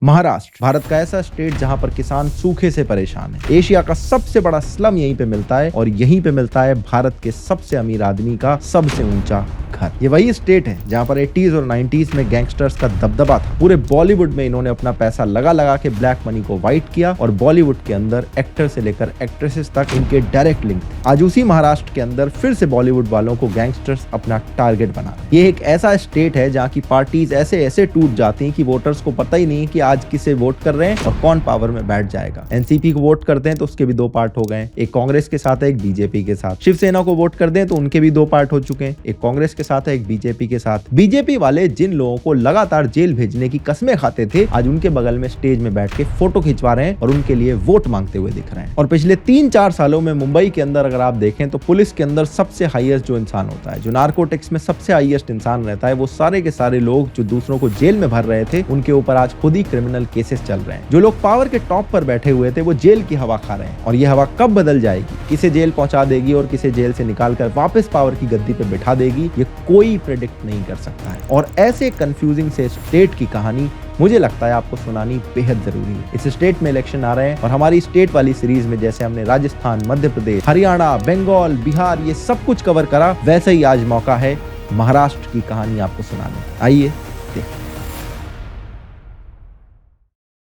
महाराष्ट्र भारत का ऐसा स्टेट जहां पर किसान सूखे से परेशान है। एशिया का सबसे बड़ा स्लम यहीं पे मिलता है और यहीं पे मिलता है भारत के सबसे अमीर आदमी का सबसे ऊंचा घर। ये वही स्टेट है जहां पर 80s और 90s में गैंगस्टर्स का दबदबा था। पूरे बॉलीवुड में इन्होंने अपना पैसा लगा लगा के ब्लैक मनी को व्हाइट किया और बॉलीवुड के अंदर एक्टर से लेकर एक्ट्रेसेस तक इनके डायरेक्ट लिंक। आज उसी महाराष्ट्र के अंदर फिर से बॉलीवुड वालों को गैंगस्टर्स अपना टारगेट बना रहे हैं। ये एक ऐसा स्टेट है जहाँ की पार्टीज ऐसे ऐसे टूट जाती है कि वोटर्स को पता ही नहीं कि आज किसे वोट कर रहे हैं और कौन पावर में बैठ जाएगा। एनसीपी को वोट करते हैं तो उसके भी दो पार्ट हो गए, एक कांग्रेस के साथ है, एक बीजेपी के साथ। शिवसेना को वोट कर दें तो उनके भी दो पार्ट हो चुके हैं, एक कांग्रेस के साथ है, एक बीजेपी के साथ। बीजेपी वाले जिन लोगों को लगातार जेल भेजने की कस्में खाते थे, आज उनके बगल में स्टेज में बैठ के फोटो खिंचवा रहे हैं और उनके लिए वोट मांगते हुए दिख रहे हैं। और पिछले 3-4 सालों में मुंबई के अंदर अगर आप देखें तो पुलिस के अंदर सबसे हाईएस्ट जो इंसान होता है, जो नार्कोटिक्स में सबसे हाईएस्ट इंसान रहता है, वो सारे के सारे लोग जो दूसरों को जेल में भर रहे थे, उनके ऊपर आज खुद ही क्रिमिनल केसेस चल रहे हैं। जो लोग पावर के टॉप पर बैठे हुए थे वो जेल की हवा खा रहे हैं और ये हवा कब बदल जाएगी, किसे जेल पहुंचा देगी और किसे जेल से निकालकर वापस पावर की गद्दी पे बिठा देगी, ये कोई प्रेडिक्ट नहीं कर सकता है। और ऐसे कंफ्यूजिंग से स्टेट की कहानी मुझे लगता है आपको सुनानी बेहद जरूरी है। इस स्टेट में इलेक्शन आ रहे हैं और हमारी स्टेट वाली सीरीज में जैसे हमने राजस्थान, मध्य प्रदेश, हरियाणा, बंगाल, बिहार ये सब कुछ कवर करा, वैसे ही आज मौका है महाराष्ट्र की कहानी आपको सुनाने। आइए देखते हैं।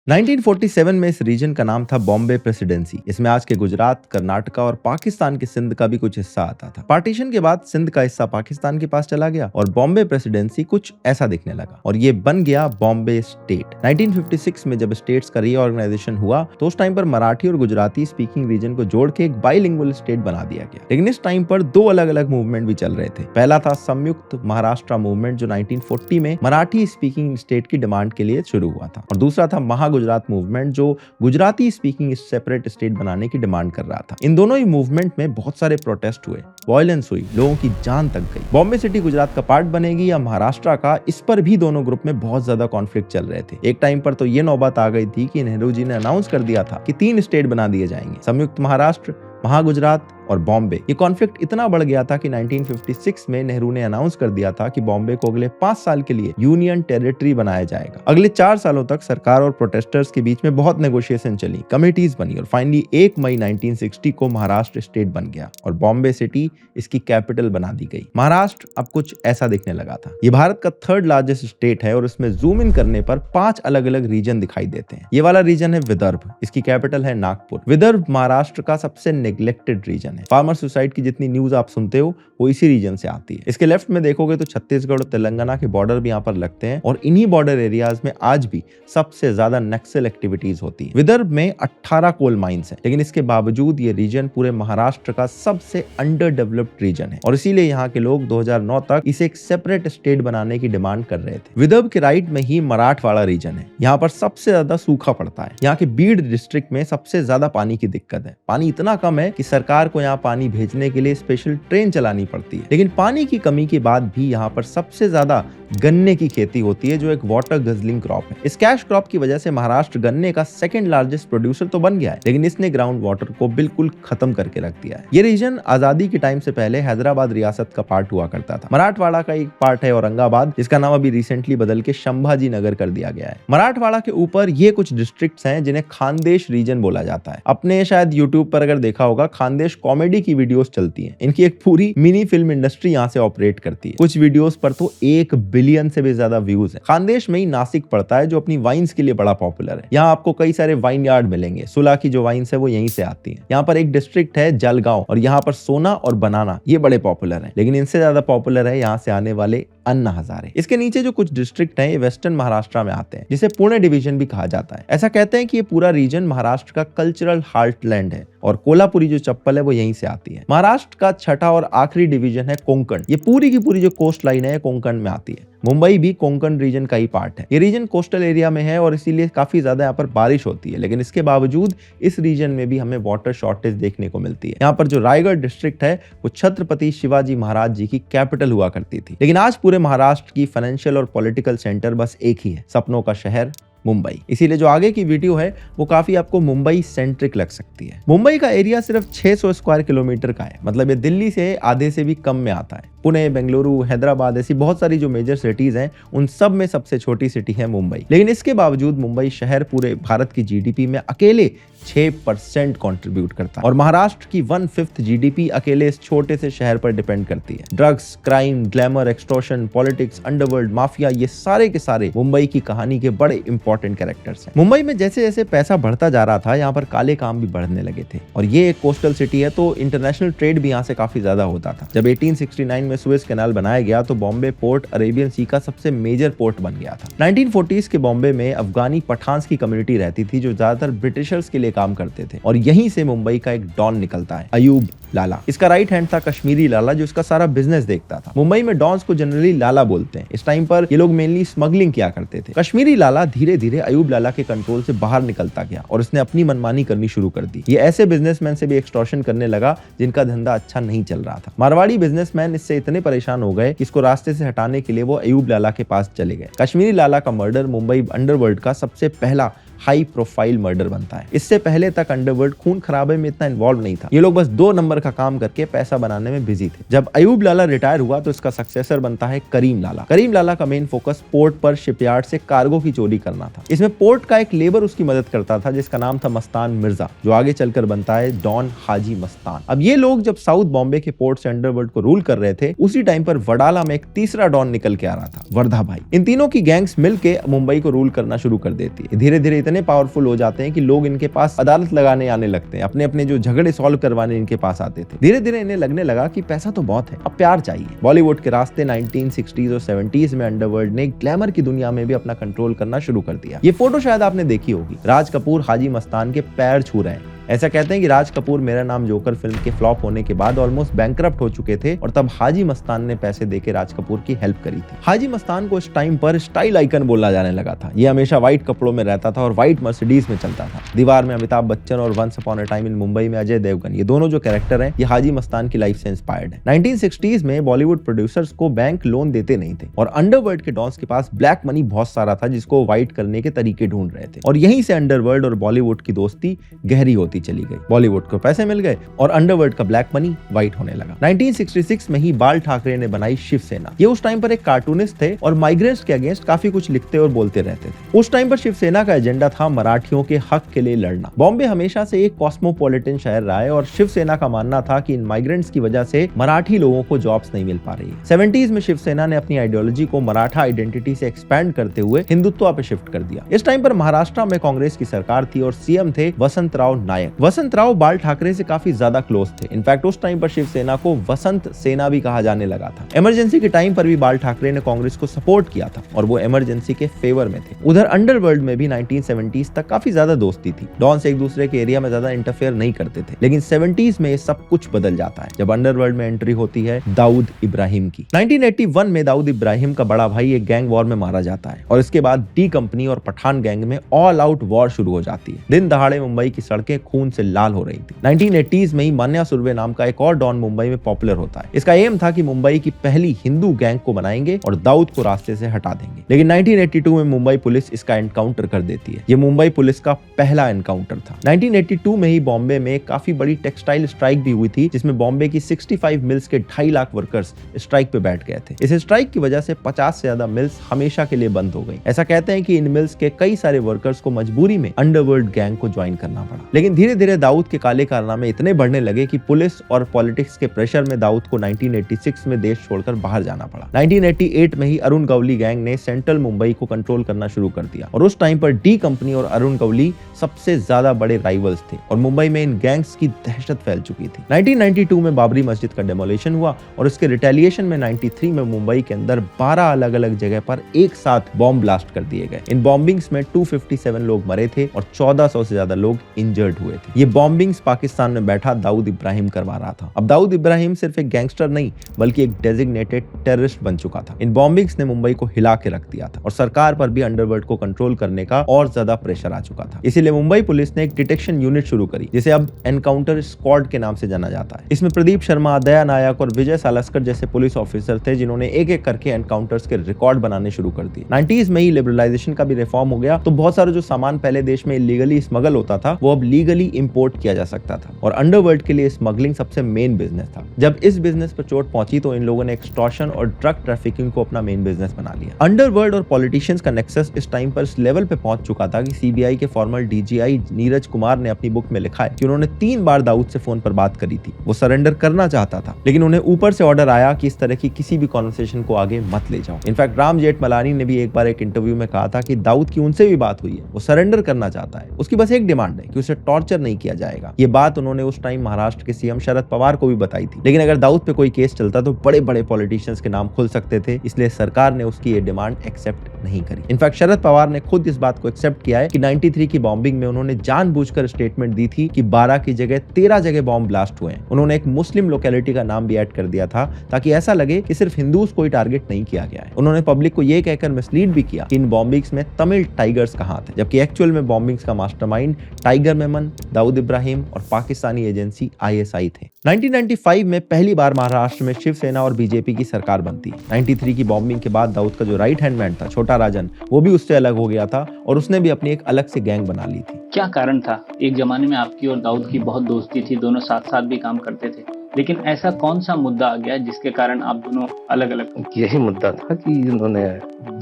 1947 में इस रीजन का नाम था बॉम्बे प्रेसिडेंसी। इसमें आज के गुजरात, कर्नाटका और पाकिस्तान के सिंध का भी कुछ हिस्सा आता था। पार्टीशन के बाद सिंध का हिस्सा पाकिस्तान के पास चला गया और बॉम्बे प्रेसिडेंसी कुछ ऐसा दिखने लगा और ये बन गया बॉम्बे स्टेट। 1956 में जब स्टेट्स का रीऑर्गेनाइजेशन हुआ तो उस टाइम पर मराठी और गुजराती स्पीकिंग रीजन को जोड़ के एक बाइलिंगुअल स्टेट बना दिया गया। लेकिन इस टाइम पर दो अलग अलग मूवमेंट भी चल रहे थे। पहला था संयुक्त महाराष्ट्र मूवमेंट जो 1940 में मराठी स्पीकिंग स्टेट की डिमांड के लिए शुरू हुआ था और दूसरा था गुजरात मूवमेंट जो गुजराती स्पीकिंग सेपरेट स्टेट बनाने की डिमांड कर रहा था। इन दोनों ही मूवमेंट में बहुत सारे प्रोटेस्ट हुए, वायलेंस हुई, लोगों की जान तक गई। बॉम्बे सिटी गुजरात का पार्ट बनेगी या महाराष्ट्र का, इस पर भी दोनों ग्रुप में बहुत ज्यादा कॉन्फ्लिक्ट चल रहे थे। एक टाइम पर तो ये नौबत आ गई थी कि नेहरू जी ने अनाउंस कर दिया था कि 3 स्टेट बना दिए जाएंगे, संयुक्त महाराष्ट्र, महागुजरात और बॉम्बे। ये कॉन्फ्लिक्ट इतना बढ़ गया था कि 1956 में नेहरू ने अनाउंस कर दिया था कि बॉम्बे को अगले 5 साल के लिए यूनियन टेरिटरी बनाया जाएगा। अगले 4 सालों तक सरकार और प्रोटेस्टर्स के बीच में बहुत नेगोशिएशन चली, कमिटीज बनी और फाइनली 1 मई 1960 को महाराष्ट्र स्टेट बन गया और बॉम्बे सिटी इसकी कैपिटल बना दी गई। महाराष्ट्र अब कुछ ऐसा दिखने लगा था। ये भारत का 3rd लार्जेस्ट स्टेट है और इसमें जूम इन करने पर 5 अलग अलग रीजन दिखाई देते हैं। ये वाला रीजन है विदर्भ, इसकी कैपिटल है नागपुर। विदर्भ महाराष्ट्र का सबसे नेग्लेक्टेड रीजन है। फार्मर सुसाइड की जितनी न्यूज आप सुनते हो वो इसी रीजन से आती है। इसके लेफ्ट में देखोगे तो छत्तीसगढ़ और तेलंगाना के बॉर्डर भी यहाँ पर लगते हैं और इन्हीं बॉर्डर एरियाज में आज भी सबसे ज्यादा नक्सल एक्टिविटीज होती है। विदर्भ में 18 कोल माइंस हैं, लेकिन इसके बावजूद ये रीजन पूरे महाराष्ट्र का सबसे अंडर डेवलप्ड रीजन है और इसीलिए यहाँ के लोग 2009 तक इसे एक सेपरेट स्टेट बनाने की डिमांड कर रहे थे। विदर्भ के राइट में ही मराठवाड़ा रीजन है। यहाँ पर सबसे ज्यादा सूखा पड़ता है। यहाँ के बीड डिस्ट्रिक्ट में सबसे ज्यादा पानी की दिक्कत है। पानी इतना कम है कि सरकार को यहाँ पानी भेजने के लिए स्पेशल ट्रेन चलानी पड़ती है। लेकिन पानी की कमी के बाद भी यहाँ पर सबसे ज्यादा गन्ने की खेती होती है जो एक वाटर गजलिंग क्रॉप है। इस कैश क्रॉप की वजह से महाराष्ट्र गन्ने का 2nd लार्जेस्ट प्रोड्यूसर तो बन गया है, लेकिन इसने ग्राउंड वाटर को बिल्कुल खत्म करके रख दिया है। ये रीजन आजादी के टाइम से पहले हैदराबाद रियासत का पार्ट हुआ करता था। मराठवाड़ा का एक पार्ट है औरंगाबाद, जिसका नाम अभी रिसेंटली बदल के संभाजी नगर कर दिया गया है। मराठवाड़ा के ऊपर ये कुछ डिस्ट्रिक्ट्स हैं जिन्हें खानदेश रीजन बोला जाता है। अपने शायद यूट्यूब पर अगर देखा होगा, खानदेश कॉमेडी की वीडियोस चलती हैं। इनकी एक पूरी मिनी फिल्म इंडस्ट्री यहाँ से ऑपरेट करती है। कुछ वीडियोस पर तो 1 बिलियन से भी ज्यादा व्यूज है। खानदेश में ही नासिक पड़ता है जो अपनी वाइन्स के लिए बड़ा पॉपुलर है। यहाँ आपको कई सारे वाइन यार्ड मिलेंगे। सुला की जो वाइन्स है वो यहीं से आती है। यहाँ पर एक डिस्ट्रिक्ट है जलगांव और यहाँ पर सोना और बनाना ये बड़े पॉपुलर है, लेकिन इनसे ज्यादा पॉपुलर है यहाँ से आने वाले अन्ना हजारे। इसके नीचे जो कुछ डिस्ट्रिक्ट हैं ये वेस्टर्न महाराष्ट्र में आते हैं, जिसे पुणे डिवीजन भी कहा जाता है। ऐसा कहते हैं कि ये पूरा रीजन महाराष्ट्र का कल्चरल हार्टलैंड है और कोल्हापुरी जो चप्पल है वो यहीं से आती है। महाराष्ट्र का 6ठा और आखिरी डिवीजन है कोंकण। ये पूरी की पूरी जो कोस्ट लाइन है कोंकण में आती है। मुंबई भी कोंकण रीजन का ही पार्ट है। ये रीजन कोस्टल एरिया में है और इसीलिए काफी ज्यादा यहाँ पर बारिश होती है, लेकिन इसके बावजूद इस रीजन में भी हमें वाटर शॉर्टेज देखने को मिलती है। यहाँ पर जो रायगढ़ डिस्ट्रिक्ट है वो छत्रपति शिवाजी महाराज जी की कैपिटल हुआ करती थी, लेकिन आज पूरे महाराष्ट्र की फाइनेंशियल और पॉलिटिकल सेंटर बस एक ही है, सपनों का शहर मुंबई। इसीलिए जो आगे की वीडियो है वो काफी आपको मुंबई सेंट्रिक लग सकती है। मुंबई का एरिया सिर्फ 600 स्क्वायर किलोमीटर का है, मतलब ये दिल्ली से आधे से भी कम में आता है। पुणे, बेंगलुरु, हैदराबाद ऐसी बहुत सारी जो मेजर सिटीज हैं उन सब में सबसे छोटी सिटी है मुंबई। लेकिन इसके बावजूद मुंबई शहर पूरे भारत की जीडीपी में अकेले 6% कंट्रीब्यूट करता है और महाराष्ट्र की 1/5 जीडीपी अकेले इस छोटे से शहर पर डिपेंड करती है। Drugs, crime, glamour, extortion, politics, underworld, mafia, ये सारे के सारे मुंबई की कहानी के बड़े इंपॉर्टेंट कैरेक्टर्स हैं। मुंबई में जैसे जैसे पैसा बढ़ता जा रहा था, यहाँ पर काले काम भी बढ़ने लगे थे और ये एक कोस्टल सिटी है तो इंटरनेशनल ट्रेड भी यहाँ से काफी ज्यादा होता था। जब 1869 में सुएज कैनाल बनाया गया तो बॉम्बे पोर्ट अरेबियन सी का सबसे मेजर पोर्ट बन गया था। 1940s के बॉम्बे में अफगानी पठान्स की कम्युनिटी रहती थी जो ज्यादातर ब्रिटिशर्स के लिए काम करते थे और यहीं से मुंबई का एक डॉन निकलता है, अयूब लाला। इसका राइट हैंड था कश्मीरी लाला जो इसका सारा बिजनेस देखता था। मुंबई में डॉन्स को जनरली लाला बोलते हैं। इस टाइम पर ये लोग मेनली स्मगलिंग किया करते थे। कश्मीरी लाला धीरे धीरे अयूब लाला के कंट्रोल से बाहर निकलता गया और उसने अपनी मनमानी करनी शुरू कर दी। ये ऐसे बिजनेसमैन से भी एक्सटॉर्शन करने लगा जिनका धंधा अच्छा नहीं चल रहा था। मारवाड़ी बिजनेसमैन इससे इतने परेशान हो गए कि इसको रास्ते से हटाने के लिए वो अयूब लाला के पास चले गए। कश्मीरी लाला का मर्डर मुंबई अंडरवर्ल्ड का सबसे पहला हाई प्रोफाइल मर्डर बनता है। इससे पहले तक अंडरवर्ल्ड खून खराबे में इतना इन्वॉल्व नहीं था। ये लोग बस 2 नंबर का काम करके पैसा बनाने में बिजी थे। जब अयूब लाला रिटायर हुआ तो इसका सक्सेसर बनता है करीम लाला। करीम लाला का मेन फोकस पोर्ट पर शिपयार्ड से कार्गो की चोरी करना था। इसमें पोर्ट का एक लेबर उसकी मदद करता था जिसका नाम था मस्तान मिर्जा, जो आगे चलकर बनता है डॉन हाजी मस्तान। अब ये लोग जब साउथ बॉम्बे के पोर्ट से अंडरवर्ल्ड को रूल कर रहे थे, उसी टाइम पर वडाला में एक तीसरा डॉन निकल के आ रहा था, वर्धा भाई। इन तीनों की गैंग्स मिलकर मुंबई को रूल करना शुरू कर देती है। धीरे धीरे इतने पावरफुल हो जाते हैं कि लोग इनके पास अदालत लगाने आने लगते हैं, अपने अपने जो झगड़े सॉल्व करवाने इनके पास आते थे। धीरे धीरे इन्हें लगने लगा कि पैसा तो बहुत है, अब प्यार चाहिए। बॉलीवुड के रास्ते 1960s और 70s में अंडरवर्ल्ड ने ग्लैमर की दुनिया में भी अपना कंट्रोल करना शुरू कर दिया। ये फोटो शायद आपने देखी होगी, राज कपूर हाजी मस्तान के पैर छू रहे हैं। ऐसा कहते हैं कि राज कपूर मेरा नाम जोकर फिल्म के फ्लॉप होने के बाद ऑलमोस्ट बैंकरप्ट हो चुके थे और तब हाजी मस्तान ने पैसे देके राज कपूर की हेल्प करी थी। हाजी मस्तान को इस टाइम पर स्टाइल आइकन बोला जाने लगा था। ये हमेशा व्हाइट कपड़ों में रहता था और व्हाइट मर्सिडीज में चलता था। दीवार में अमिताभ बच्चन और once upon a time in Mumbai में अजय देवगन, ये दोनों जो कैरेक्टर हैं ये हाजी मस्तान की लाइफ से इंस्पायर्ड है। 1960s में बॉलीवुड प्रोड्यूसर्स को बैंक लोन देते नहीं थे और अंडरवर्ल्ड के डॉन्स के पास ब्लैक मनी बहुत सारा था जिसको व्हाइट करने के तरीके ढूंढ रहे थे और यहीं से अंडरवर्ल्ड और बॉलीवुड की दोस्ती गहरी होती चली गई। बॉलीवुड को पैसे मिल गए और अंडरवर्ल्ड का ब्लैक मनी व्हाइट होने लगा। 1966 में ही बाल ठाकरे ने बनाई शिवसेना। ये उस टाइम पर एक कार्टूनिस्ट थे और माइग्रेंट्स के अगेंस्ट काफी कुछ लिखते और बोलते रहते थे। उस टाइम पर शिवसेना का एजेंडा था मराठियों के हक के लिए लड़ना। बॉम्बे हमेशा से एक कॉस्मोपॉलिटन शहर रहा है और शिवसेना का मानना था कि इन माइग्रेंट्स की वजह से मराठी लोगों को जॉब्स नहीं मिल पा रही है। 70s में शिवसेना ने अपनी आइडियोलॉजी को मराठा आइडेंटिटी से एक्सपैंड करते हुए हिंदुत्व पे शिफ्ट कर दिया। इस टाइम पर महाराष्ट्र में कांग्रेस की सरकार थी और सीएम थे वसंतराव नायक। वसंतराव बाल ठाकरे से काफी ज्यादा क्लोज थे। इनफैक्ट उस टाइम पर शिवसेना को वसंत सेना भी कहा जाने लगा था। इमरजेंसी के टाइम पर भी बाल ठाकरे ने कांग्रेस को सपोर्ट किया था और वो इमरजेंसी के फेवर में थे। उधर अंडरवर्ल्ड में भी 1970s तक काफी ज्यादा दोस्ती थी। डॉन्स एक दूसरे के एरिया में ज्यादा इंटरफेयर नहीं करते थे। लेकिन 70s में ये सब कुछ बदल जाता है जब अंडरवर्ल्ड में एंट्री होती है दाऊद इब्राहिम की। 1981 में दाऊद इब्राहिम का बड़ा भाई एक गैंग वॉर में मारा जाता है और इसके बाद डी कंपनी और पठान गैंग में ऑल आउट वॉर शुरू हो जाती है। दिन दहाड़े मुंबई की सड़कें खून से लाल हो रही थी। 1980s में ही मान्या सुर्वे नाम का एक और डॉन मुंबई में पॉपुलर होता है। इसका एम था कि मुंबई की पहली हिंदू गैंग को बनाएंगे और दाऊद को रास्ते से हटा देंगे। लेकिन 1982 में मुंबई पुलिस इसका एनकाउंटर कर देती है। ये मुंबई पुलिस का पहला एनकाउंटर था। 1982 में ही बॉम्बे में काफी बड़ी टेक्सटाइल स्ट्राइक भी हुई थी जिसमें बॉम्बे की 65 मिल्स के 2.5 लाख वर्कर्स स्ट्राइक पे बैठ गए थे। इस स्ट्राइक की वजह से 50 से ज्यादा मिल्स हमेशा के लिए बंद हो गई। ऐसा कहते हैं कि इन मिल्स के कई सारे वर्कर्स को मजबूरी में अंडरवर्ल्ड गैंग को ज्वाइन करना पड़ा। लेकिन धीरे धीरे दाऊद के काले कारनामे इतने बढ़ने लगे कि पुलिस और पॉलिटिक्स के प्रेशर में दाऊद को 1986 में देश छोड़कर बाहर जाना पड़ा। 1988 में ही अरुण गवली गैंग ने सेंट्रल मुंबई को कंट्रोल करना शुरू कर दिया और उस टाइम पर डी कंपनी और अरुण गवली सबसे ज्यादा बड़े राइवल्स थे और मुंबई में इन गैंग्स की दहशत फैल चुकी थी। 1992 में बाबरी मस्जिद का डेमोलिशन हुआ और उसके रिटेलिएशन में 93 में मुंबई के अंदर 12 अलग अलग जगह पर एक साथ बॉम्ब ब्लास्ट कर दिए गए। इन बॉम्बिंग्स में 257 लोग मरे थे और 1400 से ज्यादा लोग इंजर्ड हुए थे। ये बॉम्बिंग्स पाकिस्तान में बैठा दाऊद इब्राहिम करवा रहा था। अब दाऊद इब्राहिम सिर्फ एक गैंगस्टर नहीं बल्कि एक डेजिग्नेटेड टेररिस्ट बन चुका था। इन बॉम्बिंग्स ने मुंबई को हिला के रख दिया था और सरकार पर भी अंडरवर्ल्ड को कंट्रोल करने का और ज्यादा प्रेशर आ चुका था। इसीलिए मुंबई पुलिस ने एक डिटेक्शन यूनिट शुरू करी जिसे अब एनकाउंटर स्क्वाड के नाम से जाना जाता है। इसमें प्रदीप शर्मा, दया नायक और विजय सालस्कर जैसे पुलिस ऑफिसर थे जिन्होंने एक एक करके एनकाउंटर्स के रिकॉर्ड बनाने शुरू कर दिए। 90s में ही लिबरलाइजेशन का भी रिफॉर्म हो गया तो बहुत सारा जो सामान पहले देश में इलीगली स्मगल होता था वो अब लीगली इजीली इंपोर्ट किया जा सकता था और अंडरवर्ल्ड के लिए स्मगलिंग सबसे मेन बिजनेस था। जब इस बिजनेस पर चोट पहुंची तो इन लोगों ने एक्सटॉर्शन और ड्रग ट्रैफिकिंग को अपना मेन बिजनेस बना लिया। अंडरवर्ल्ड और पॉलिटिशियंस का नेक्सस इस टाइम पर इस लेवल पे पहुंच चुका था कि सीबीआई के फॉर्मर डीजीआई नीरज कुमार ने अपनी बुक में लिखा है कि उन्होंने 3 बार दाऊद से फोन पर बात करी थी। वो सरेंडर करना चाहता था, लेकिन उन्हें ऊपर से ऑर्डर आया कि इस तरह की किसी भी कॉन्वर्सेशन को आगे मत ले जाओ। इनफैक्ट राम जेठमलानी ने भी एक बार एक इंटरव्यू में कहा था कि दाऊद की उनसे भी बात हुई है, वो सरेंडर करना चाहता है, उसकी बस एक डिमांड है कि उसे टॉर्चर नहीं किया जाएगा। ये बात उन्होंने उस टाइम महाराष्ट्र के सीएम शरद पवार को भी बताई थी। लेकिन अगर दाऊद पे कोई केस चलता तो बड़े बड़े पॉलिटिशियंस के नाम खुल सकते थे, इसलिए सरकार ने उसकी ये डिमांड एक्सेप्ट नहीं करी। इनफैक्ट शरद पवार ने खुद इस बात को एक्सेप्ट किया है कि 93 की बॉम्बिंग में उन्होंने जानबूझकर स्टेटमेंट दी थी कि 12 की जगह 13 जगह बॉम्ब ब्लास्ट हुए हैं। उन्होंने एक मुस्लिम लोकेलिटी का नाम भी ऐड कर दिया था ताकि ऐसा लगे कि सिर्फ हिंदूज को ही टारगेट नहीं किया गया है। उन्होंने पब्लिक को यह कहकर मिसलीड भी किया कि इन बॉम्बिंग्स में तमिल टाइगर्स का हाथ है, जबकि एक्चुअल में बॉम्बिंग्स का मास्टरमाइंड टाइगर मेमन, दाऊद इब्राहिम और पाकिस्तानी एजेंसी आईएसआई थे। 1995 में पहली बार महाराष्ट्र में शिवसेना और बीजेपी की सरकार बनती। 93 की बॉम्बिंग के बाद दाऊद का जो राइट हैंड मैन था छोटा राजन, वो भी उससे अलग हो गया था और उसने भी अपनी एक अलग से गैंग बना ली थी। क्या कारण था? एक जमाने में आपकी और दाऊद की बहुत दोस्ती थी, दोनों साथ साथ भी काम करते थे, लेकिन ऐसा कौन सा मुद्दा आ गया जिसके कारण आप दोनों अलग अलग? यही मुद्दा था कि इन्होंने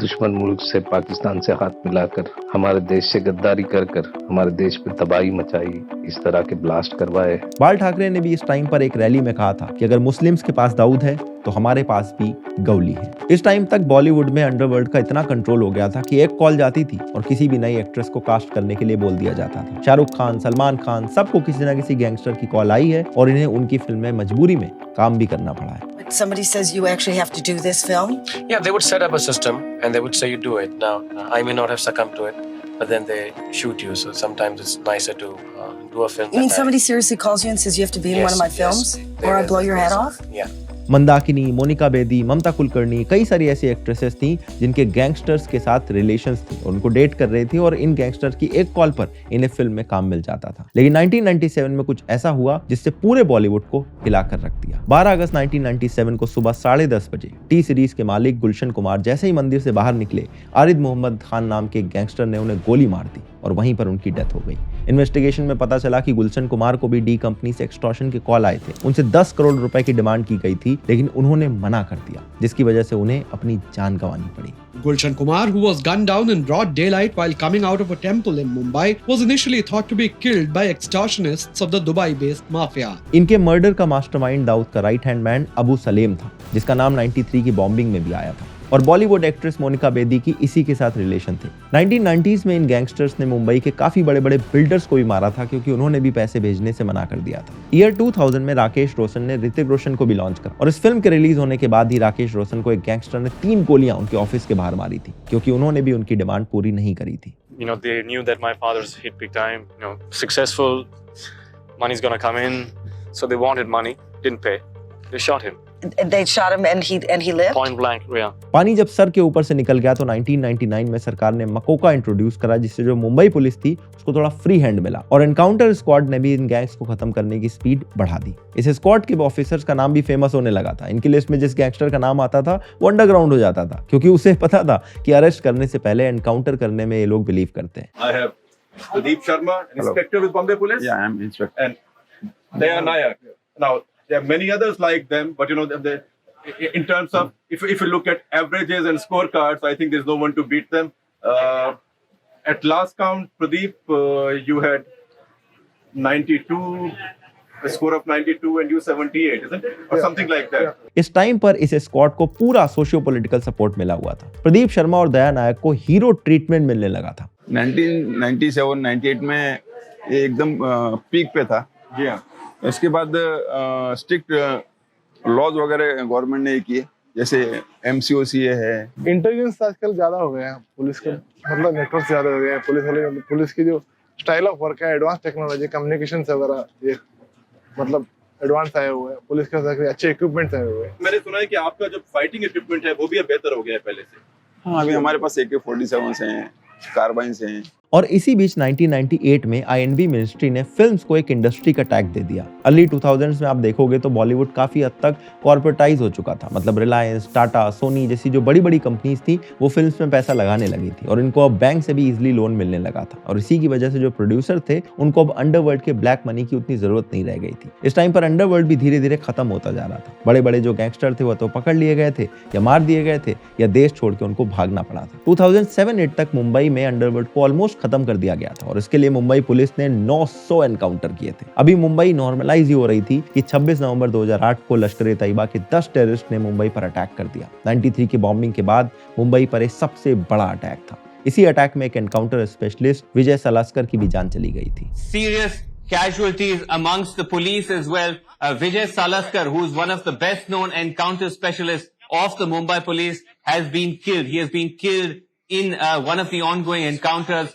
दुश्मन मुल्क से, पाकिस्तान से हाथ मिलाकर हमारे देश से गद्दारी कर कर हमारे देश पे तबाही मचाई, इस तरह के ब्लास्ट करवाए। बाल ठाकरे ने भी इस टाइम पर एक रैली में कहा था कि अगर मुस्लिम्स के पास दाऊद है तो हमारे पास भी गौली है। इस टाइम तक बॉलीवुड में अंडरवर्ल्ड का इतना कंट्रोल हो गया था कि एक कॉल जाती थी और किसी भी नई एक्ट्रेस को कास्ट करने के लिए बोल दिया जाता था। शाहरुख खान, सलमान खान, सबको किसी न किसी गैंगस्टर की कॉल आई है और इन्हें उनकी फिल्म में मजबूरी में काम भी करना पड़ा है। Somebody says you actually have to do this film? Yeah, they would set up a system and they would say you do it. Now, I may not have succumbed to it, but then they shoot you. So sometimes it's nicer to do a film. You mean somebody seriously calls you and says you have to be in one of my films, or I blow your head off? Yeah. Mandakini, Monika Bedi, ममता कुलकर्णी, कई सारी ऐसी actresses थी जिनके gangsters के साथ relations थे और उनको डेट कर रही थी और इन गैंगस्टर्स की एक कॉल पर इन्हें फिल्म में काम मिल जाता था। लेकिन 1997 में कुछ ऐसा हुआ जिससे पूरे बॉलीवुड को हिलाकर रख दिया। 12 अगस्त 1997 को सुबह 10:30 बजे टी सीरीज के मालिक गुलशन कुमार जैसे ही मंदिर से बाहर निकले, आरिद मोहम्मद खान नाम के गैंगस्टर ने उन्हें गोली मार दी और वहीं पर उनकी डेथ हो गई। इन्वेस्टिगेशन में पता चला कि गुलशन कुमार को भी डी कंपनी से एक्सटॉर्शन के कॉल आए थे। उनसे 10 करोड़ रुपए की डिमांड की गई थी, लेकिन उन्होंने मना कर दिया, जिसकी वजह से उन्हें अपनी जान गंवानी पड़ी। Gulshan Kumar, who was gunned down in broad daylight while coming out of a temple in Mumbai, was initially thought to be killed by extortionists of the Dubai-based mafia. इनके मर्डर का मास्टरमाइंड दाऊद का right hand man Abu Salem था, जिसका नाम 93 की bombing में भी आया था और बॉलीवुड एक्ट्रेस मोनिका बेदी की इसी के साथ रिलेशन थे। 1990s में इन गैंगस्टर्स ने मुंबई के काफी बड़े बड़े बिल्डर्स को भी मारा था क्योंकि उन्होंने भी पैसे भेजने से मना कर दिया था। ईयर 2000 में राकेश रोशन ने ऋतिक रोशन को भी लॉन्च करा और इस फिल्म के रिलीज होने के बाद ही राकेश रोशन को एक गैंगस्टर ने 3 गोलियां उनके ऑफिस के बाहर मारी थी क्योंकि उन्होंने भी उनकी डिमांड पूरी नहीं करी थी। You know, they knew that my father's hit big time, you know, successful, money's gonna come in, so they wanted money, didn't pay. They shot him. They shot him and he lived? Point blank, yeah. पानी जब sir के ऊपर से निकल गया तो 1999 में सरकार ने मकोका इंट्रोड्यूस करा, जिससे जो मुंबई पुलिस थी उसको थोड़ा फ्री हैंड मिला और एनकाउंटर स्क्वाड ने भी इन गैंग्स को खत्म करने की स्पीड बढ़ा दी। इस स्क्वाड के ऑफिसर्स का नाम भी फेमस होने लगा था। इनकी लिस्ट में जिस गैंगस्टर का नाम आता था वो अंडरग्राउंड हो जाता था क्योंकि उसे पता था कि अरेस्ट करने से पहले एनकाउंटर करने में ये लोग बिलीव करते हैं। I have Pradeep Sharma, inspector with Bombay Police. Yeah, I'm inspector. And Daya Nayak. Now there are many others like them, but you know they in terms of if you look at averages and scorecards, I think there's no one to beat them. At last count, Pradeep, you had 92, a score of 92, and you 78, isn't it, or something like that? इस time पर इस squad को पूरा socio political support मिला हुआ था। प्रदीप शर्मा और दया नायक को हीरो ट्रीटमेंट मिलने लगा था। 1997-98 में ये एकदम पीक पे था। जी हाँ। इसके बाद स्ट्रिक्ट लॉज वगैरह गवर्नमेंट ने किए, जैसे MCOCA है। इंटेलिजेंस आजकल ज्यादा हो गए हैं, पुलिस के मतलब नेटवर्क ज्यादा हो गए हैं, पुलिस की जो स्टाइल ऑफ वर्क है, एडवांस टेक्नोलॉजी, कम्युनिकेशन वगैरह, ये मतलब एडवांस आए हुए हैं, पुलिस के साथ अच्छे इक्विपमेंट्स आए हुए हैं। मैंने सुना है कि आपका जो फाइटिंग इक्विपमेंट है वो भी अब बेहतर हो गया है पहले से। हाँ, अभी हमारे पास AK-47 हैं, कार्बाइन्स हैं। और इसी बीच 1998 में INB मिनिस्ट्री ने फिल्म्स को एक इंडस्ट्री का टैग दे दिया। अर्ली 2000s में आप देखोगे तो बॉलीवुड काफी हद तक कॉर्पोरेटाइज हो चुका था, मतलब रिलायंस, टाटा, सोनी जैसी जो बड़ी बड़ी कंपनीज थी वो फिल्म्स में पैसा लगाने लगी थी और इनको अब बैंक से भी इजीली लोन मिलने लगा था। और इसी की वजह से जो प्रोड्यूसर थे उनको अब अंडरवर्ल्ड के ब्लैक मनी की उतनी जरूरत नहीं रह गई थी। इस टाइम पर अंडरवर्ल्ड भी धीरे धीरे खत्म होता जा रहा था। बड़े बड़े जो गैंगस्टर थे वो तो पकड़ लिए गए थे या मार दिए गए थे या देश छोड़ के उनको भागना पड़ा था। 2007-8 तक मुंबई में अंडरवर्ल्ड को ऑलमोस्ट खत्म कर दिया गया था और इसके लिए मुंबई पुलिस ने 900 एनकाउंटर किए थे। अभी मुंबई नॉर्मलाइज ही हो रही थी कि 26 नवंबर 2008 को लश्कर-ए-तैयबा के 10 टेररिस्ट ने मुंबई पर अटैक कर दिया। 93 की बॉम्बिंग के बाद मुंबई पर एक सबसे बड़ा अटैक था। इसी अटैक में एक एनकाउंटर स्पेशलिस्ट विजय सलास्कर की भी जान चली गई थी। Serious casualties amongst the police as well. Vijay Salaskar, who is one of the best known encounter specialists of the Mumbai police, has been killed. He has been killed in one of the ongoing encounters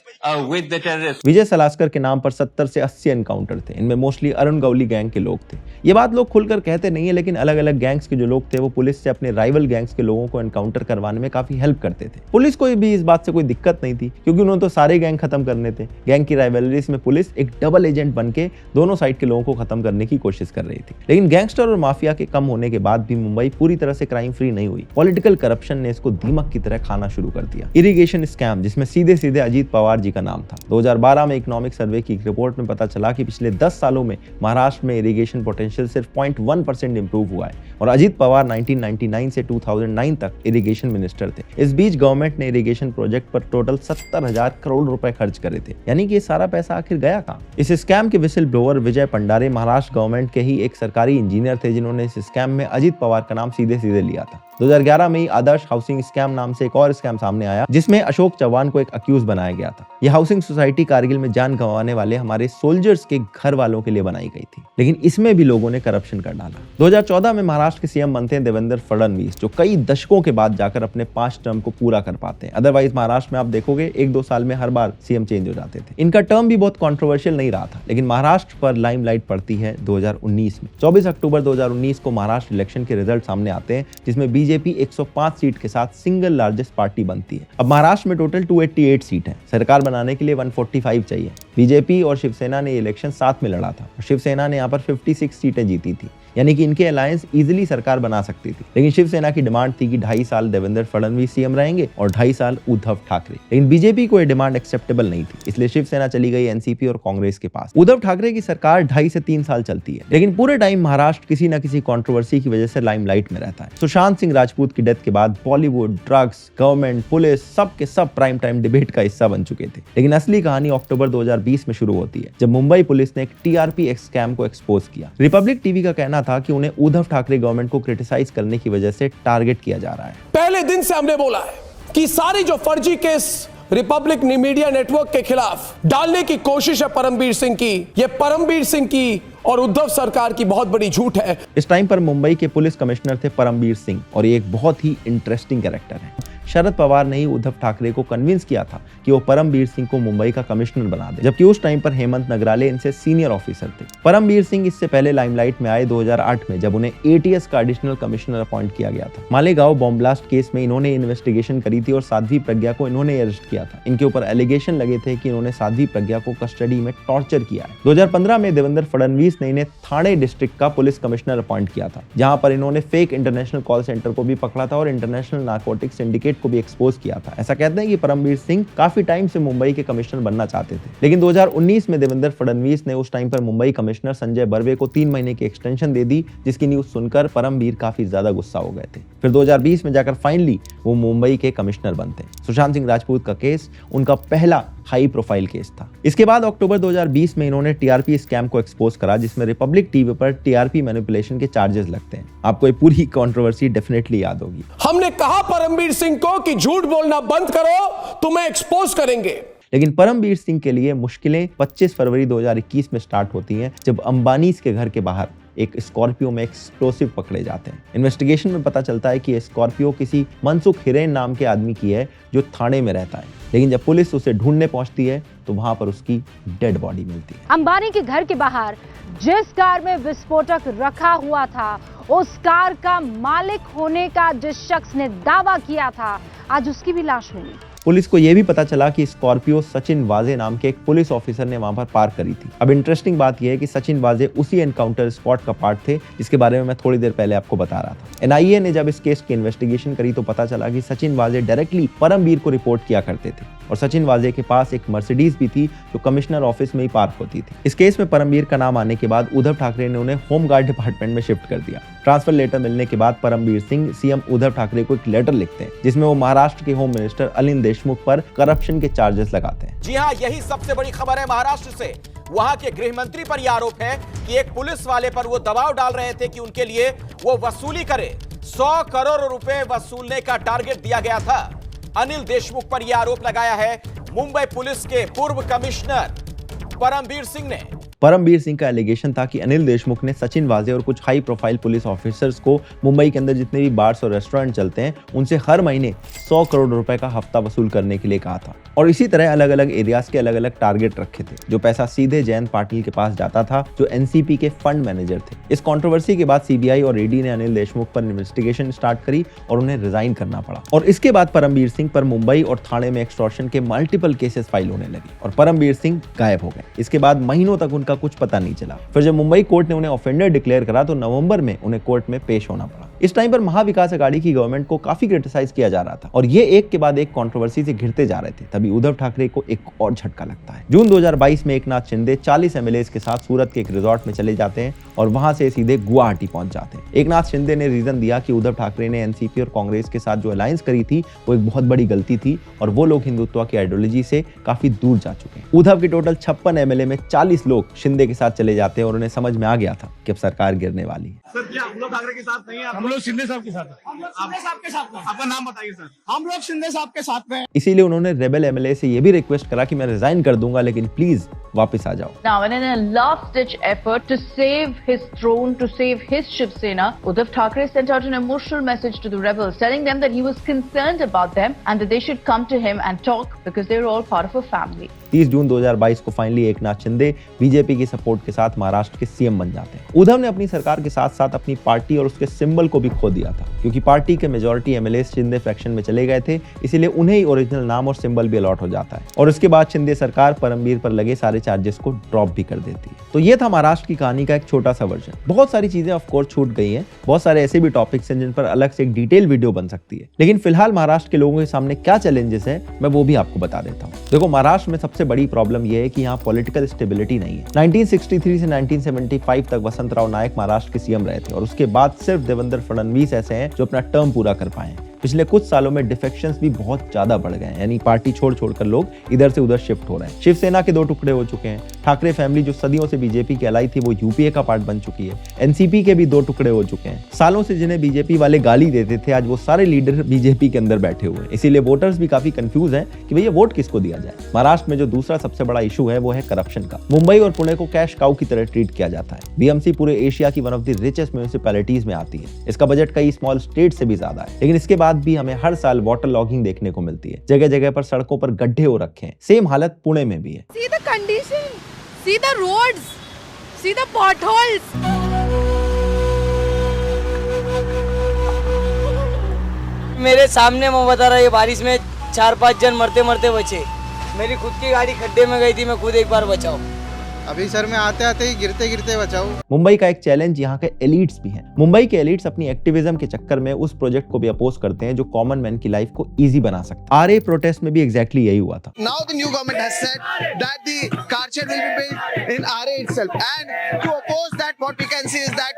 with the terrorists. विजय सलास्कर के नाम पर 70 से 80 encounter थे। इनमें mostly Arun Gauli gang के लोग थे। ये बात लोग खुलकर कहते नहीं है, लेकिन अलग अलग गैंग्स के जो लोग थे वो पुलिस से अपने राइवल गैंग्स के लोगों को एनकाउंटर करवाने में काफी हेल्प करते थे। पुलिस को भी इस बात से कोई दिक्कत नहीं थी क्योंकि उन्होंने तो सारे गैंग खत्म करने थे। गैंग की राइवलरीज में पुलिस एक डबल एजेंट बन के दोनों साइड के लोगों को खत्म करने की कोशिश कर रही थी। लेकिन गैंगस्टर और माफिया के कम होने के बाद भी मुंबई पूरी तरह से क्राइम फ्री नहीं हुई। पॉलिटिकल करप्शन ने इसको दीमक की तरह खाना शुरू कर दिया। इरिगेशन स्कैम, जिसमें सीधे सीधे अजीत पवार जी का नाम था। 2012 में इकोनॉमिक सर्वे की एक रिपोर्ट में पता चला कि पिछले 10 सालों में महाराष्ट्र में इरिगेशन पोटेंशियल सिर्फ 0.1% इंप्रूव हुआ है और अजीत पवार 1999 से 2009 तक इरिगेशन मिनिस्टर थे। इस बीच गवर्नमेंट ने इरिगेशन प्रोजेक्ट पर टोटल 70,000 करोड़ रुपए खर्च करे थे। यानी कि ये सारा पैसा आखिर गया कहां? इस स्कैम के विसिल ब्लोअर विजय पंडारे महाराष्ट्र गवर्नमेंट के ही एक सरकारी इंजीनियर थे जिन्होंने इस स्कैम में अजीत पवार का नाम सीधे सीधे लिया था। 2011 में ही आदर्श हाउसिंग स्कैम नाम से एक और स्कैम सामने आया जिसमें अशोक चौहान को एक अक्यूज बनाया गया था। यह हाउसिंग सोसाइटी कारगिल में जान गंवाने वाले हमारे सोल्जर्स के घर वालों के लिए बनाई गई थी, लेकिन इसमें भी लोगों ने करप्शन कर डाला। 2014 में महाराष्ट्र के सीएम बनते हैं देवेंद्र फडणवीस, जो कई दशकों के बाद जाकर अपने 5 टर्म को पूरा कर पाते हैं। अदरवाइज महाराष्ट्र में आप देखोगे 1-2 साल में हर बार सीएम चेंज हो जाते थे। इनका टर्म भी बहुत कंट्रोवर्शियल नहीं रहा था, लेकिन महाराष्ट्र पर लाइमलाइट पड़ती है 2019 में। 24 अक्टूबर 2019 को महाराष्ट्र इलेक्शन के रिजल्ट सामने आते हैं जिसमें बीजेपी 105 सीट के साथ सिंगल लार्जेस्ट पार्टी बनती है। अब महाराष्ट्र में टोटल 288 सीट है। सरकार बनाने के लिए 145 चाहिए। बीजेपी और शिवसेना ने इलेक्शन साथ में लड़ा था और शिवसेना ने यहाँ पर 56 सीटें जीती थी, यानी कि इनके अलायंस इजीली सरकार बना सकती थी। लेकिन शिवसेना की डिमांड थी कि 2.5 साल देवेंद्र फडणवीस सीएम रहेंगे और 2.5 साल उद्धव ठाकरे। लेकिन बीजेपी को यह डिमांड एक्सेप्टेबल नहीं थी, इसलिए शिवसेना चली गई एनसीपी और कांग्रेस के पास। उद्धव ठाकरे की सरकार 2.5 से 3 साल चलती है, लेकिन पूरे टाइम महाराष्ट्र किसी न किसी कंट्रोवर्सी की वजह से लाइमलाइट में रहता है। सुशांत सिंह राजपूत की डेथ के बाद बॉलीवुड, ड्रग्स, गवर्नमेंट, पुलिस सब के सब प्राइम टाइम डिबेट का हिस्सा बन चुके थे। लेकिन असली कहानी अक्टूबर 2020 में शुरू होती है जब मुंबई पुलिस ने एक टीआरपी स्कैम को एक्सपोज किया। रिपब्लिक टीवी का कहना था कि उन्हें उद्धव ठाकरे गवर्नमेंट को क्रिटिसाइज करने की वजह से टारगेट किया जा रहा है। पहले दिन से हमने बोला है कि सारी जो फर्जी केस रिपब्लिक मीडिया नेटवर्क के खिलाफ डालने की कोशिश है परमबीर सिंह की, ये परमबीर सिंह की और उद्धव सरकार की बहुत बड़ी झूठ है। इस टाइम पर मुंबई के पुलिस कमिश्नर थे परमबीर सिंह और ये एक बहुत ही इंटरेस्टिंग कैरेक्टर है। शरद पवार ने ही उद्धव ठाकरे को कन्विंस किया था कि वो परमबीर सिंह को मुंबई का कमिश्नर बना दे, जबकि उस टाइम पर हेमंत नगराले इनसे सीनियर ऑफिसर थे। परमबीर सिंह इससे पहले लाइमलाइट में आए 2008 में जब उन्हें एटीएस का एडिशनल कमिश्नर अपॉइंट किया गया था। मालेगांव बॉम्ब ब्लास्ट केस में इन्होंने इन्वेस्टिगेशन करी थी और साध्वी प्रज्ञा को इन्होंने अरेस्ट किया था। इनके ऊपर एलिगेशन लगे थे कि इन्होंने साध्वी प्रज्ञा को कस्टडी में टॉर्चर किया है। 2015 में देवेंद्र फडणवीस ने इन्हें थाने डिस्ट्रिक्ट का पुलिस कमिश्नर अपॉइंट किया था, जहां पर इन्होंने फेक इंटरनेशनल कॉल सेंटर को भी पकड़ा था और इंटरनेशनल नारकोटिक सिंडिकेट को भी एक्सपोज किया था। ऐसा कहते हैं कि परमबीर सिंह काफी टाइम से मुंबई के कमिश्नर बनना चाहते थे, लेकिन 2019 में देवेंद्र फडणवीस ने उस टाइम पर मुंबई कमिश्नर संजय बर्वे को 3 महीने की एक्सटेंशन दे दी, जिसकी न्यूज सुनकर परमबीर काफी ज्यादा गुस्सा हो गए थे। फिर 2020 में जाकर फाइनली वो मुंबई के कमिश्नर बनते। सुशांत सिंह राजपूत का केस उनका पहला हाई प्रोफाइल केस था। इसके बाद अक्टूबर 2020 में इन्होंने टीआरपी स्कैम को एक्सपोज करा, जिसमें रिपब्लिक टीवी पर टीआरपी मैनिपुलेशन के चार्जेस लगते हैं। आपको ये पूरी कंट्रोवर्सी डेफिनेटली याद होगी। हमने कहा परमबीर सिंह को कि झूठ बोलना बंद करो, तुम्हें एक्सपोज करेंगे। लेकिन परमबीर सिंह के लिए मुश्किलें 25 फरवरी 2021 में स्टार्ट होती हैं, जब अंबानीज के घर के बाहर एक स्कॉर्पियो में एक्सप्लोसिव पकड़े जाते हैं। इन्वेस्टिगेशन में पता चलता है कि ये स्कॉर्पियो किसी मनसुख हिरेन नाम के आदमी की है जो थाने में रहता है, लेकिन जब पुलिस उसे ढूंढने पहुंचती है तो वहां पर उसकी डेड बॉडी मिलती है। अंबानी के घर के बाहर जिस कार में विस्फोटक रखा हुआ था, उस कार का मालिक होने का जिस शख्स ने दावा किया था, आज उसकी भी लाश मिली। पुलिस को यह भी पता चला कि स्कॉर्पियो सचिन वाजे नाम के एक पुलिस ऑफिसर ने वहां पर पार्क करी थी। अब इंटरेस्टिंग बात यह है कि सचिन वाजे उसी एनकाउंटर स्पॉट का पार्ट थे जिसके बारे में मैं थोड़ी देर पहले आपको बता रहा था। एनआईए ने जब इस केस की इन्वेस्टिगेशन करी तो पता चला कि सचिन वाजे डायरेक्टली परमबीर को रिपोर्ट किया करते थे और सचिन वाजे के पास एक मर्सिडीज भी थी जो कमिश्नर ऑफिस में ही पार्क होती थी। इस केस में परमबीर का नाम आने के बाद उद्धव ठाकरे ने उन्हें होम गार्ड डिपार्टमेंट में शिफ्ट कर दिया। ट्रांसफर लेटर मिलने के बाद परमबीर सिंह सीएम उद्धव ठाकरे को एक लेटर लिखते हैं जिसमें वो महाराष्ट्र के होम मिनिस्टर अनिल देशमुख पर करप्शन के चार्जेस लगाते हैं। जी हाँ, यही सबसे बड़ी खबर है महाराष्ट्र से। वहां के गृह मंत्री पर यह आरोप है कि एक पुलिस वाले पर वो दबाव डाल रहे थे कि उनके लिए वो वसूली करे। 100 करोड़ रुपए वसूलने का टारगेट दिया गया था। अनिल देशमुख पर यह आरोप लगाया है मुंबई पुलिस के पूर्व कमिश्नर परमबीर सिंह ने। परमबीर सिंह का एलिगेशन था कि अनिल देशमुख ने सचिन वाजे और कुछ हाई प्रोफाइल पुलिस ऑफिसर्स को मुंबई के अंदर जितने भी बार्स और रेस्टोरेंट चलते हैं उनसे हर महीने 100 करोड़ रुपए का हफ्ता वसूल करने के लिए कहा था और इसी तरह अलग अलग एरियाज के अलग अलग टारगेट रखे थे। जो पैसा सीधे जयंत पाटिल के पास जाता था जो एनसीपी के फंड मैनेजर थे। इस कंट्रोवर्सी के बाद सीबीआई और ईडी ने अनिल देशमुख पर इन्वेस्टिगेशन स्टार्ट करी और उन्हें रिजाइन करना पड़ा और इसके बाद परमबीर सिंह पर मुंबई और थाने में एक्सटॉर्शन के मल्टीपल केसेस फाइल होने लगे और परमबीर सिंह गायब हो गए। इसके बाद महीनों तक उनका कुछ पता नहीं चला। फिर जब मुंबई कोर्ट ने उन्हें ऑफेंडर डिक्लेयर करा तो नवंबर में उन्हें कोर्ट में पेश होना पड़ा। इस टाइम पर महाविकास अघाड़ी की गवर्नमेंट को काफी क्रिटिसाइज किया जा रहा था और ये एक के बाद एक कंट्रोवर्सी से घिरते जा रहे थे। तभी उद्धव ठाकरे को एक और झटका लगता है। जून 2022 में एकनाथ शिंदे 40 एमएलएस के साथ सूरत के एक रिजॉर्ट में चले जाते हैं और वहां से सीधे गुवाहाटी पहुंच जाते हैं। एकनाथ शिंदे ने रीजन दिया कि उद्धव ठाकरे ने एनसीपी और कांग्रेस के साथ जो अलायंस करी थी वो एक बहुत बड़ी गलती थी और वो लोग हिंदुत्व की आइडियोलॉजी से काफी दूर जा चुके हैं। उद्धव के टोटल 56 एमएलए में 40 लोग शिंदे के साथ चले जाते हैं और उन्हें समझ में आ गया था कि अब सरकार गिरने वाली है। सर, क्या हम लोग ठाकरे के साथ नहीं है? हम लोग शिंदे साहब के साथ हैं। हम लोग शिंदे साहब के साथ हैं। आपका नाम बताइए सर। हम लोग शिंदे साहब के साथ में। इसीलिए उन्होंने रेबेल एमएलए से ये भी रिक्वेस्ट करा कि मैं रिजाइन कर दूंगा लेकिन प्लीज वापस आ जाओ। Now, in a last-ditch effort to save his throne, to save his Shiv Sena, Uddhav Thackeray sent out an emotional message to the rebels, telling them that he was concerned about them and that they should come to him and talk because they were all part of a family. 30 जून 2022 को finally Eknath Shinde BJP की support के साथ महाराष्ट्र के CM बन जाते हैं। उद्धव ने अपनी सरकार के साथ साथ अपनी पार्टी और उसके सिंबल को भी खो दिया था क्योंकि पार्टी के मेजॉरिटी एमएलए शिंदे फ्रैक्शन में चले गए थे, इसीलिए उन्हें ही ओरिजिनल नाम और सिंबल भी अलॉट हो जाता है और उसके बाद शिंदे सरकार परमबीर पर लगे सारे चार्जेस को ड्रॉप भी कर देती है। तो ये था महाराष्ट्र की कहानी का एक छोटा सा वर्जन। बहुत सारी चीजें ऑफ कोर्स छूट गई हैं, बहुत सारे ऐसे भी टॉपिक्स हैं जिन पर अलग से एक डिटेल वीडियो बन सकती है, लेकिन फिलहाल महाराष्ट्र के लोगों के सामने क्या चैलेंजेस हैं मैं वो भी आपको बता देता हूँ। देखो, महाराष्ट्र में सबसे बड़ी प्रॉब्लम यह है कि यहाँ पॉलिटिकल स्टेबिलिटी नहीं है। 1963 से 1975 तक वसंतराव नायक महाराष्ट्र के सीएम रहे थे और उसके बाद सिर्फ देवेंद्र फडणवीस ऐसे हैं जो अपना टर्म पूरा कर पाए हैं। पिछले कुछ सालों में डिफेक्शंस भी बहुत ज्यादा बढ़ गए हैं, यानी पार्टी छोड़ छोड़कर लोग इधर से उधर शिफ्ट हो रहे हैं। शिवसेना के 2 टुकड़े हो चुके हैं। ठाकरे फैमिली जो सदियों से बीजेपी की अलाई थी वो यूपीए का पार्ट बन चुकी है। एनसीपी के भी 2 टुकड़े हो चुके हैं। सालों से जिन्हें बीजेपी वाले गाली देते थे आज वो सारे लीडर बीजेपी के अंदर बैठे हुए हैं। इसीलिए वोटर्स भी काफी कंफ्यूज हैं कि भैया वोट किसको दिया जाए। महाराष्ट्र में जो दूसरा सबसे बड़ा इशू है वो है करप्शन का। मुंबई और पुणे को कैश काउ की तरह ट्रीट किया जाता है। बीएमसी पूरे एशिया की one of the richest municipalities में आती है। इसका बजट कई स्मॉल स्टेट से भी ज्यादा है, लेकिन इसके बाद भी हमें हर साल वाटर लॉगिंग देखने को मिलती है। जगह जगह पर सड़कों पर गड्ढे हो रखे हैं। सेम हालत पुणे में भी है। See the condition, see the roads, see the potholes. मेरे सामने मैं बता रहा, ये बारिश में 4-5 जन मरते मरते बचे। मेरी खुद की गाड़ी खड्डे में गई थी, मैं खुद एक बार बचाऊं। अभी सर मैं आते आते ही गिरते गिरते बचाऊं। मुंबई का एक चैलेंज यहाँ के एलिट्स भी हैं। मुंबई के एलिट्स अपनी एक्टिविज्म के चक्कर में उस प्रोजेक्ट को भी अपोज करते हैं जो कॉमन मैन की लाइफ को इजी बना सकता है। आरए प्रोटेस्ट में भी एग्जैक्टली यही हुआ था। Now the new government has said that the car shed will be built in RA itself, and to oppose that, what we can see is that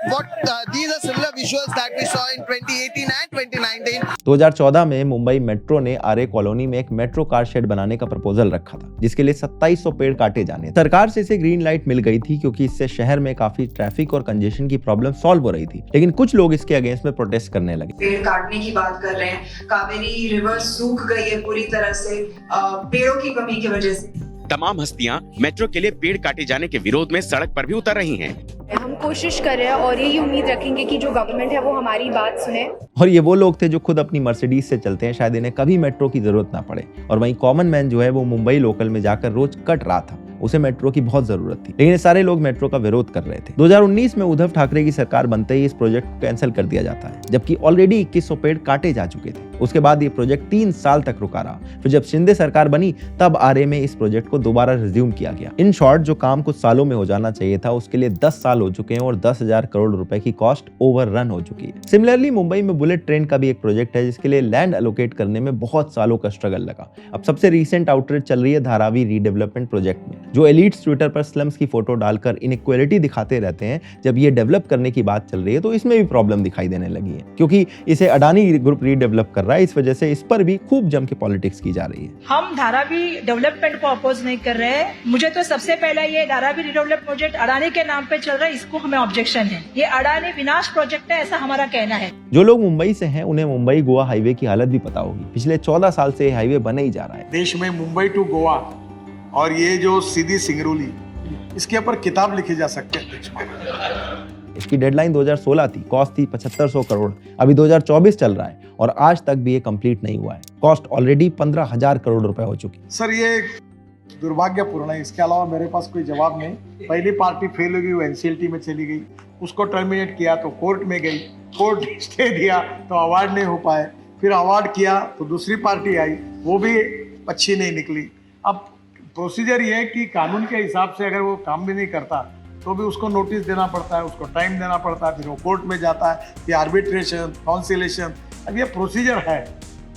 these are similar visuals that we saw in 2018 and 2019. 2014 में Mumbai metro ने RA colony में एक metro car shed बनाने का proposal रखा था जिसके लिए 2700 पेड़ काटे जाने। सरकार से इसे ग्रीन लाइट मिल गई थी क्योंकि इससे शहर में काफी ट्रैफिक और कंजेशन की प्रॉब्लम सॉल्व हो रही थी, लेकिन कुछ लोग इसके अगेंस्ट में प्रोटेस्ट करने लगे। पेड़ काटने की बात कर रहे हैं। कावेरी रिवर सूख गई है पूरी तरह से पेड़ों की कमी की वजह से। तमाम हस्तियां मेट्रो के लिए पेड़ काटे जाने के विरोध में सड़क पर भी उतर रही हैं। हम कोशिश कर रहे हैं और यही उम्मीद रखेंगे कि जो गवर्नमेंट है वो हमारी बात सुने। और ये वो लोग थे जो खुद अपनी मर्सिडीज से चलते हैं, शायद इन्हें कभी मेट्रो की जरूरत ना पड़े। और वहीं कॉमन मैन जो है वो मुंबई लोकल में जाकर रोज कट रहा था, उसे मेट्रो की बहुत जरूरत थी, लेकिन सारे लोग मेट्रो का विरोध कर रहे थे। 2019 में उद्धव ठाकरे की सरकार बनते ही इस प्रोजेक्ट को कैंसिल कर दिया जाता है, जबकि ऑलरेडी 2100 पेड़ काटे जा चुके थे। उसके बाद ये प्रोजेक्ट 3 साल तक रुका रहा। फिर जब शिंदे सरकार बनी तब आरए में इस प्रोजेक्ट को दोबारा रिज्यूम किया गया। इन शॉर्ट जो काम कुछ सालों में हो जाना चाहिए था उसके लिए 10 साल हो चुके हैं और 10,000 करोड़ रुपए की कॉस्ट ओवर रन हो चुकी है। सिमिलरली मुंबई में बुलेट ट्रेन का भी एक प्रोजेक्ट है जिसके लिए लैंड एलोकेट करने में बहुत सालों का स्ट्रगल लगा। अब सबसे रिसेंट आउटरीच चल रही है धारावी रीडेवलपमेंट प्रोजेक्ट में। जो एलीट्स ट्विटर पर स्लम्स की फोटो डालकर इनइक्वालिटी दिखाते रहते हैं, जब ये डेवलप करने की बात चल रही है तो इसमें भी प्रॉब्लम दिखाई देने लगी है, क्योंकि इसे अडानी ग्रुप रीडेवलप कर रहा है। इस वजह से इस पर भी खूब जम के पॉलिटिक्स की जा रही है। हम धारावी डेवलपमेंट को अपोज नहीं कर रहे हैं। मुझे तो सबसे पहले ये धारावी रीडेवलप प्रोजेक्ट अडानी के नाम पे चल रहा है, इसको हमें ऑब्जेक्शन है। ये अडानी विनाश प्रोजेक्ट है, ऐसा हमारा कहना है। जो लोग मुंबई से हैं उन्हें मुंबई गोवा हाईवे की हालत भी पता होगी। पिछले 14 साल से हाईवे बने ही जा रहा है। देश में मुंबई टू गोवा और ये जो सीधी सिंगरौली, इसके ऊपर किताब लिखी जा सकती है। इसकी डेडलाइन 2016 थी, कॉस्ट थी 7500 करोड़। अभी 2024 चल रहा है और आज तक भी ये कंप्लीट नहीं हुआ है। कॉस्ट ऑलरेडी 15,000 करोड़ रुपए हो चुकी। सर ये दुर्भाग्यपूर्ण है, इसके अलावा मेरे पास कोई जवाब नहीं। पहली पार्टी फेल हो गई, वो एनसीएलटी में चली गई, उसको टर्मिनेट किया तो कोर्ट में गई, कोर्ट ने स्टे दिया तो अवार्ड नहीं हो पाए, फिर अवार्ड किया तो दूसरी पार्टी आई, वो भी अच्छी नहीं निकली। अब प्रोसीजर ये है कि कानून के हिसाब से अगर वो काम भी नहीं करता तो भी उसको नोटिस देना पड़ता है, उसको टाइम देना पड़ता है, फिर वो कोर्ट में जाता है, फिर आर्बिट्रेशन, काउंसिलेशन। अब ये प्रोसीजर है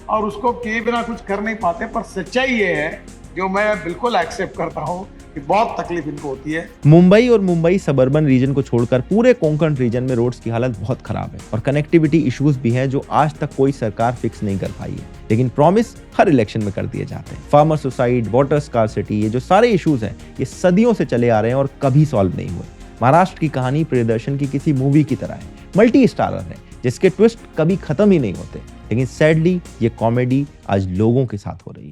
और उसको किए बिना कुछ कर नहीं पाते। पर सच्चाई ये है, जो मैं बिल्कुल एक्सेप्ट करता हूँ, कि बहुत तकलीफ इनको होती है। मुंबई और मुंबई सबर्बन रीजन को छोड़कर पूरे कोंकण रीजन में रोड्स की हालत बहुत खराब है और कनेक्टिविटी इश्यूज भी हैं जो आज तक कोई सरकार फिक्स नहीं कर पाई है, लेकिन प्रॉमिस हर इलेक्शन में कर दिए जाते हैं। फार्मर सुसाइड, वाटर स्कार्सिटी, ये जो सारे इश्यूज हैं ये सदियों से चले आ रहे हैं और कभी सॉल्व नहीं हुए। महाराष्ट्र की कहानी प्रियदर्शन की किसी मूवी की तरह है, मल्टी स्टारर है जिसके ट्विस्ट कभी खत्म ही नहीं होते, लेकिन सैडली ये कॉमेडी आज लोगों के साथ हो रही है।